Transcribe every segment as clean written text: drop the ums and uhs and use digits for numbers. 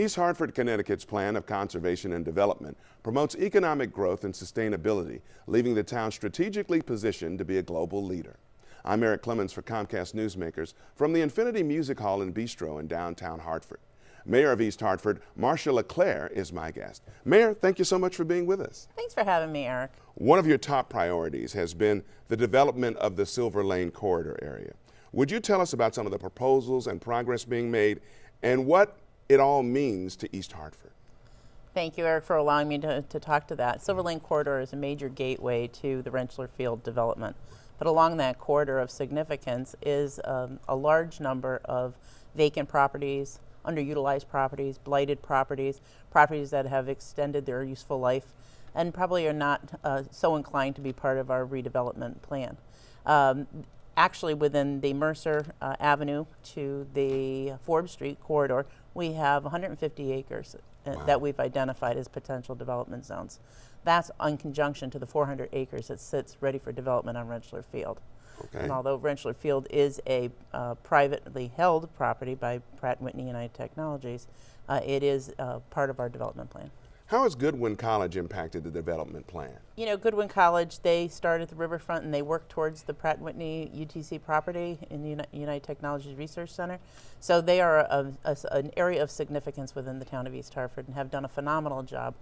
East Hartford, Connecticut's plan of conservation and development promotes economic growth and sustainability, leaving the town strategically positioned to be a global leader. I'm Eric Clemons for Comcast Newsmakers from the Infinity Music Hall and Bistro in downtown Hartford. Mayor of East Hartford, Marcia Leclerc, is my guest. Mayor, thank you so much for being with us. Thanks for having me, Eric. One of your top priorities has been the development of the Silver Lane corridor area. Would you tell us about some of the proposals and progress being made and what it all means to East Hartford? Thank you, Eric, for allowing me to talk to that. Silver Lane corridor is a major gateway to the Rentschler Field development. But along that corridor of significance is a large number of vacant properties, underutilized properties, blighted properties, properties that have extended their useful life and probably are not so inclined to be part of our redevelopment plan. Actually, within the Mercer Avenue to the Forbes Street corridor, we have 150 acres that we've identified as potential development zones. That's in conjunction to the 400 acres that sits ready for development on Rentschler Field. Okay. And although Rentschler Field is a privately held property by Pratt & Whitney United Technologies, it is part of our development plan. How has Goodwin College impacted the development plan? You know, Goodwin College, they started at the riverfront and they work towards the Pratt & Whitney UTC property in the United Technologies Research Center. So they are an area of significance within the town of East Hartford and have done a phenomenal job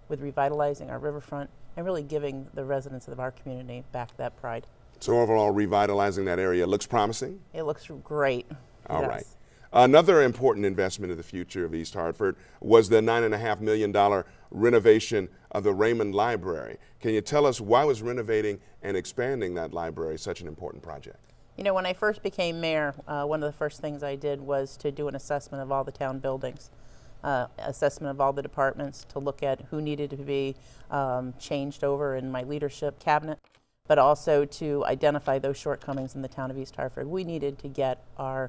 with revitalizing our riverfront and really giving the residents of our community back that pride. So overall, revitalizing that area looks promising? It looks great. All right. Another important investment in the future of East Hartford was the $9.5 million renovation of the Raymond Library. Can you tell us why was renovating and expanding that library such an important project? You know, when I first became mayor, one of the first things I did was to do an assessment of all the town buildings, assessment of all the departments to look at who needed to be changed over in my leadership cabinet, but also to identify those shortcomings in the town of East Hartford. We needed to get our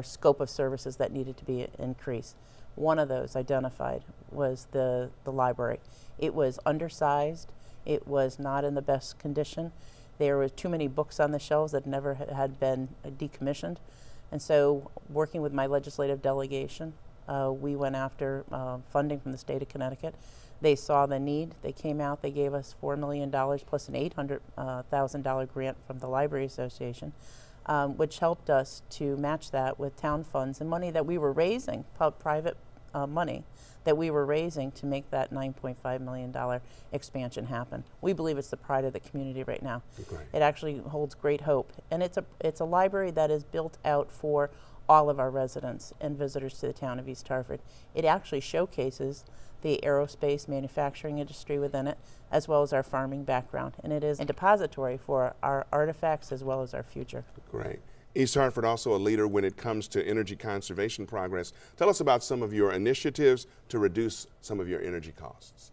scope of services that needed to be increased. One of those identified was the library. It was undersized. It was not in the best condition. There were too many books on the shelves that never had been decommissioned. And so, working with my legislative delegation, we went after funding from the state of Connecticut. They saw the need. They came out. They gave us $4 million plus an $800,000 grant from the Library Association, which helped us to match that with town funds and money that we were raising, private money that we were raising to make that $9.5 million expansion happen. We believe it's the pride of the community right now. Great. It actually holds great hope. And it's a library that is built out for all of our residents and visitors to the town of East Hartford. It actually showcases the aerospace manufacturing industry within it, as well as our farming background. And it is a depository for our artifacts as well as our future. Great. East Hartford also a leader when it comes to energy conservation progress. Tell us about some of your initiatives to reduce some of your energy costs.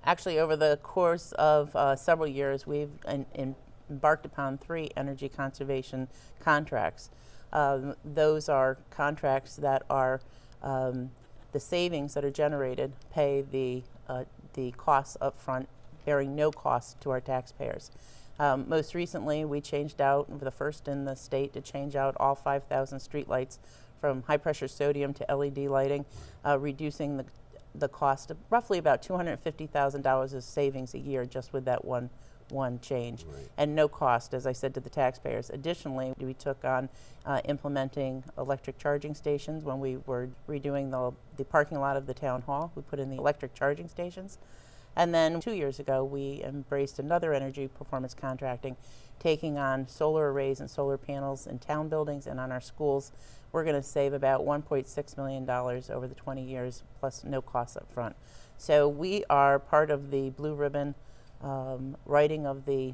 Actually, over the course of several years, we've embarked upon 3 energy conservation contracts. Those are contracts that are the savings that are generated pay the costs up front, bearing no cost to our taxpayers. Most recently, we changed out, we're the first in the state to change out all 5,000 streetlights from high-pressure sodium to LED lighting, reducing the cost of roughly about $250,000 of savings a year just with that one change. Right. And no cost, as I said, to the taxpayers. Additionally, we took on implementing electric charging stations when we were redoing the parking lot of the town hall. We put in the electric charging stations. And then 2 years ago, we embraced another energy performance contracting, taking on solar arrays and solar panels in town buildings and on our schools. We're going to save about $1.6 million over the 20 years, plus no costs up front. So we are part of the Blue Ribbon writing of the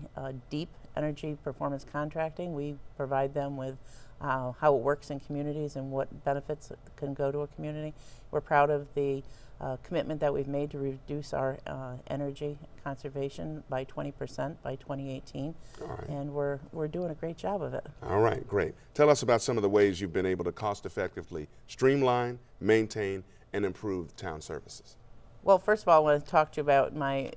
deep energy performance contracting. We provide them with how it works in communities and what benefits can go to a community. We're proud of the commitment that we've made to reduce our energy conservation by 20% by 2018. All right. And we're doing a great job of it. All right, great. Tell us about some of the ways you've been able to cost effectively streamline, maintain, and improve town services. Well, first of all, I want to talk to you about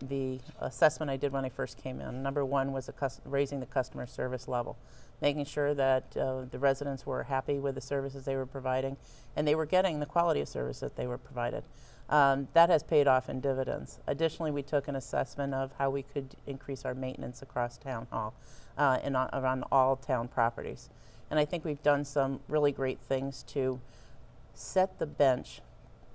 the assessment I did when I first came in. Number one was raising the customer service level, making sure that the residents were happy with the services they were providing, and they were getting the quality of service that they were provided. That has paid off in dividends. Additionally, we took an assessment of how we could increase our maintenance across town hall and around all town properties. And I think we've done some really great things to set the bench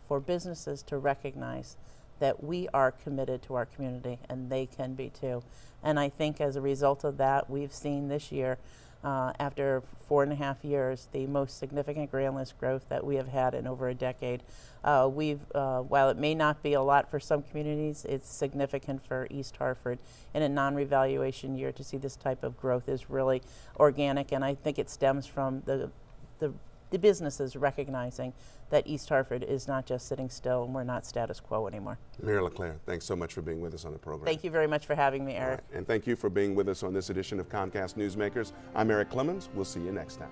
for businesses to recognize that we are committed to our community, and they can be too. And I think as a result of that, we've seen this year, after 4.5 years, the most significant grand list growth that we have had in over a decade. While it may not be a lot for some communities, it's significant for East Hartford. In a non-revaluation year, to see this type of growth is really organic, and I think it stems from the businesses recognizing that East Hartford is not just sitting still, and we're not status quo anymore. Mayor Leclerc, thanks so much for being with us on the program. Thank you very much for having me, Eric. All right. And thank you for being with us on this edition of Comcast Newsmakers. I'm Eric Clemons. We'll see you next time.